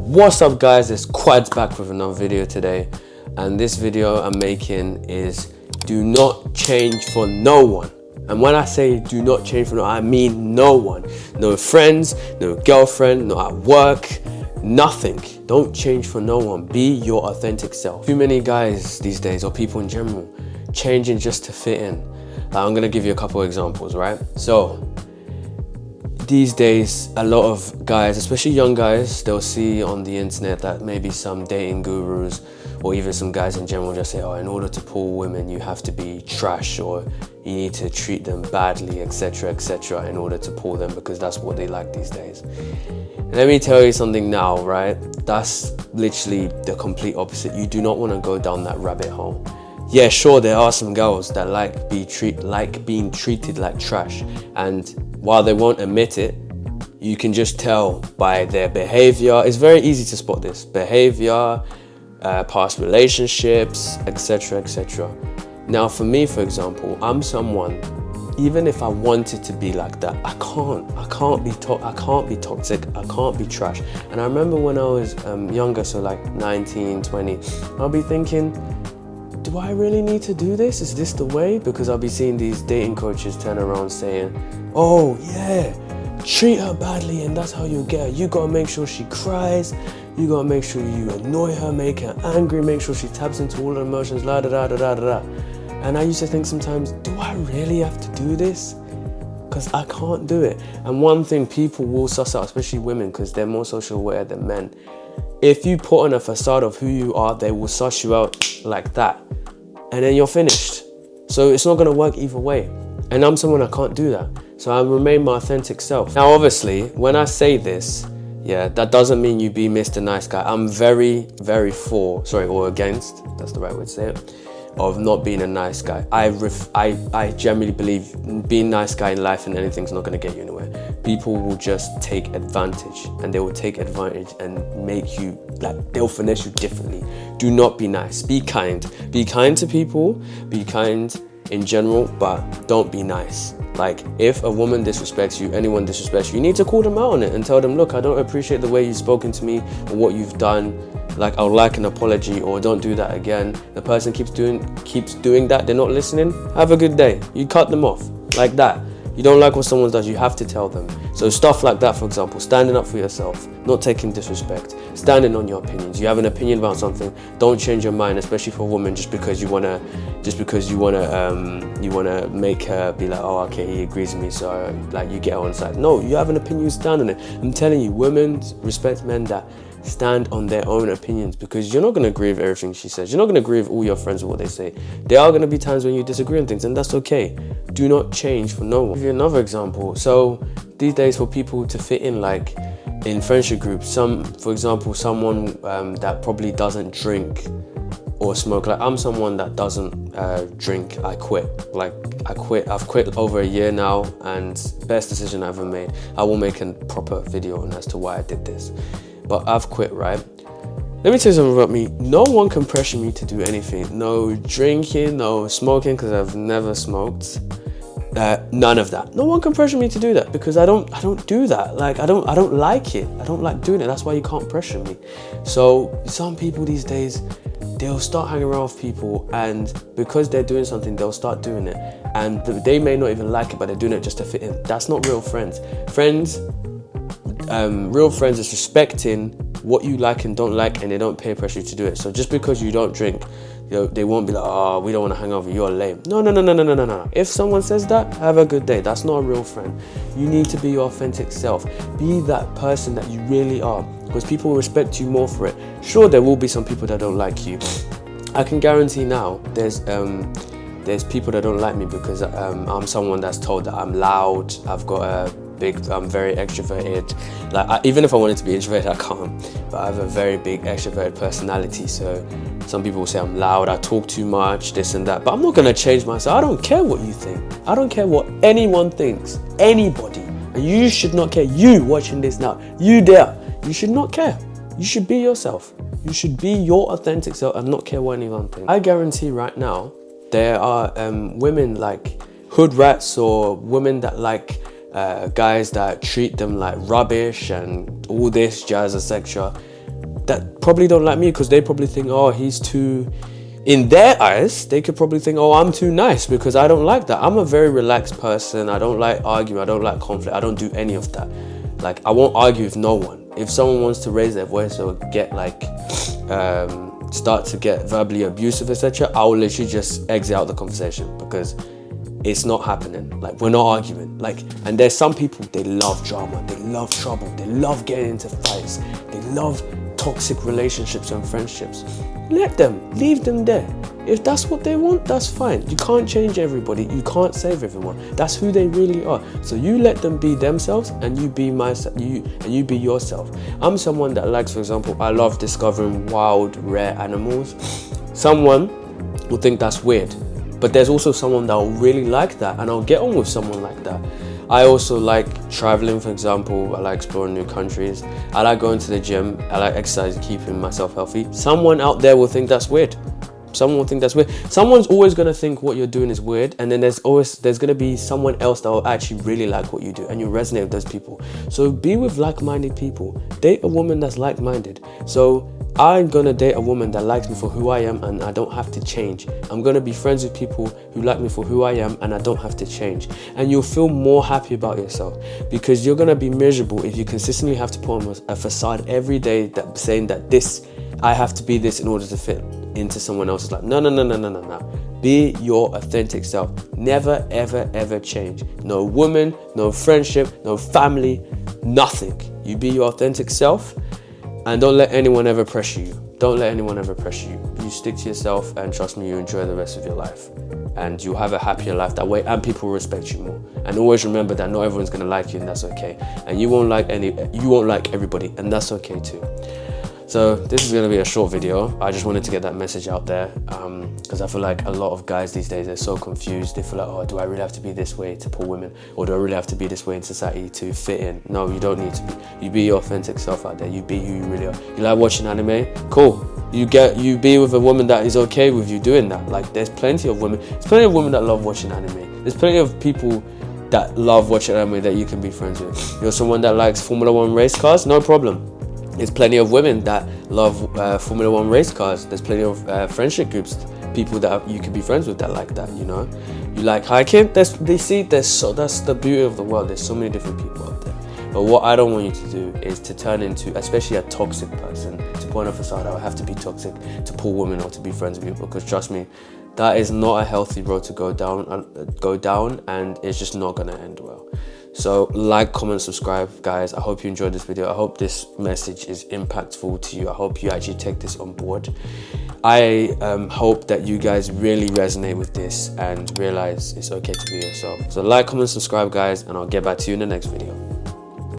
What's up guys, it's Quads back with another video today, and this video I'm making is do not change for no one. And when I say do not change for no one, I mean no one. No friends, no girlfriend, no at work, nothing. Don't change for no one. Be your authentic self. Too many guys these days, or people in general, changing just to fit in. I'm gonna give you a couple of examples, right? So these days, a lot of guys, especially young guys, they'll see on the internet that maybe some dating gurus or even some guys in general just say, oh, in order to pull women, you have to be trash, or you need to treat them badly, etc., etc., in order to pull them, because that's what they like these days. And let me tell you something now, right? That's literally the complete opposite. You do not want to go down that rabbit hole. Yeah, sure, there are some girls that like being treated like trash, and while they won't admit it, you can just tell by their behavior. It's very easy to spot this behavior, past relationships, etc., etc. Now, for me, for example, I'm someone, even if I wanted to be like that, I can't be toxic, I can't be trash. And I remember when I was younger, so like 19, 20, I'll be thinking, do I really need to do this? Is this the way? Because I'll be seeing these dating coaches turn around saying, oh yeah, treat her badly and that's how you get her. You gotta make sure she cries. You gotta make sure you annoy her, make her angry, make sure she taps into all her emotions, la da da da da da. And I used to think sometimes, do I really have to do this? Because I can't do it. And one thing people will suss out, especially women, because they're more social aware than men. If you put on a facade of who you are, they will suss you out like that. And then you're finished. So it's not gonna work either way. And I'm someone I can't do that. So I remain my authentic self. Now, obviously, when I say this, yeah, that doesn't mean you be Mr. Nice Guy. I'm very, very or against, that's the right way to say it, of not being a nice guy. I generally believe being nice guy in life and anything's not gonna get you anywhere. People will just take advantage, and they will take advantage and make you, like, they'll finesse you differently. Do not be nice, be kind. Be kind to people, be kind in general, but don't be nice. Like, if a woman disrespects you, anyone disrespects you, you need to call them out on it and tell them, look, I don't appreciate the way you've spoken to me or what you've done. Like, I would like an apology, or don't do that again. The person keeps doing that, they're not listening, have a good day. You cut them off, like that. You don't like what someone does, you have to tell them. So stuff like that, for example, standing up for yourself, not taking disrespect, standing on your opinions. You have an opinion about something, don't change your mind, especially for a woman, just because you wanna make her be like, oh, okay, he agrees with me, so like you get her on side. No, you have an opinion, you stand on it. I'm telling you, women respect men that stand on their own opinions, because you're not going to agree with everything she says. You're not going to agree with all your friends with what they say. There are going to be times when you disagree on things, and that's okay. Do not change for no one. I'll give you another example. So these days, for people to fit in, like in friendship groups, for example, someone that probably doesn't drink or smoke. Like, I'm someone that doesn't drink. I quit. I've quit over a year now, and best decision I ever made. I will make a proper video on as to why I did this. But I've quit, right? Let me tell you something about me. No one can pressure me to do anything. No drinking, no smoking, because I've never smoked. None of that. No one can pressure me to do that, because I don't do that. Like, I don't like it. I don't like doing it. That's why you can't pressure me. So some people these days, they'll start hanging around with people, and because they're doing something, they'll start doing it. And they may not even like it, but they're doing it just to fit in. That's not real friends. Real friends is respecting what you like and don't like, and they don't peer pressure you to do it. So just because you don't drink, they won't be like, oh, we don't want to hang out with you, you're lame. No. If someone says that, have a good day. That's not a real friend. You need to be your authentic self. Be that person that you really are, because people will respect you more for it. Sure, there will be some people that don't like you. I can guarantee now there's people that don't like me because I'm someone that's told that I'm loud, I'm very extroverted. Like, even if I wanted to be introverted, I can't. But I have a very big extroverted personality. So some people will say I'm loud, I talk too much, this and that. But I'm not gonna change myself. I don't care what you think. I don't care what anyone thinks. Anybody. And you should not care. You watching this now, you there. You should not care. You should be yourself. You should be your authentic self and not care what anyone thinks. I guarantee right now, there are women like hood rats, or women that like guys that treat them like rubbish and all this jazz, etc. that probably don't like me because they probably think, oh, he's too, in their eyes, they could probably think, oh, I'm too nice because I don't like that. I'm a very relaxed person. I don't like arguing. I don't like conflict. I don't do any of that. Like, I won't argue with no one. If someone wants to raise their voice or get like, start to get verbally abusive, etc., I will literally just exit out the conversation because it's not happening. Like, we're not arguing. Like, and there's some people, they love drama, they love trouble, they love getting into fights, they love toxic relationships and friendships. Let them, leave them there. If that's what they want, that's fine. You can't change everybody. You can't save everyone. That's who they really are. So you let them be themselves, and you be myself. You be yourself. I'm someone that likes, for example, I love discovering wild, rare animals. Someone will think that's weird, but there's also someone that will really like that, and I'll get on with someone like that. I also like traveling, for example. I like exploring new countries. I like going to the gym. I like exercising, keeping myself healthy. Someone out there will think that's weird. Someone will think that's weird. Someone's always going to think what you're doing is weird, and then there's going to be someone else that will actually really like what you do, and you resonate with those people. So be with like-minded people. Date a woman that's like-minded. So I'm gonna date a woman that likes me for who I am, and I don't have to change. I'm gonna be friends with people who like me for who I am, and I don't have to change. And you'll feel more happy about yourself, because you're gonna be miserable if you consistently have to put on a facade every day that saying that I have to be this in order to fit into someone else's life. No. Be your authentic self. Never, ever, ever change. No woman, no friendship, no family, nothing. You be your authentic self, and don't let anyone ever pressure you. Don't let anyone ever pressure you. You stick to yourself, and trust me, you enjoy the rest of your life. And you'll have a happier life that way, and people will respect you more. And always remember that not everyone's gonna like you, and that's okay. And you won't like everybody, and that's okay too. So this is gonna be a short video. I just wanted to get that message out there, because I feel like a lot of guys these days are so confused. They feel like, oh, do I really have to be this way to pull women? Or do I really have to be this way in society to fit in? No, you don't need to be. You be your authentic self out there. You be who you really are. You like watching anime? Cool. You be with a woman that is okay with you doing that. Like, there's plenty of women. There's plenty of women that love watching anime. There's plenty of people that love watching anime that you can be friends with. You're someone that likes Formula 1 race cars? No problem. There's plenty of women that love Formula 1 race cars. There's plenty of friendship groups, people that you can be friends with that like that, you know. You like hiking? That's the beauty of the world. There's so many different people out there. But what I don't want you to do is to turn into, especially a toxic person, to put on a facade, I have to be toxic to pull women or to be friends with people. Because trust me, that is not a healthy road to go down, and it's just not gonna end well. So like, comment, subscribe, guys. I hope you enjoyed this video. I hope this message is impactful to you. I hope you actually take this on board. I hope that you guys really resonate with this and realize it's okay to be yourself. So like, comment, subscribe, guys, and I'll get back to you in the next video.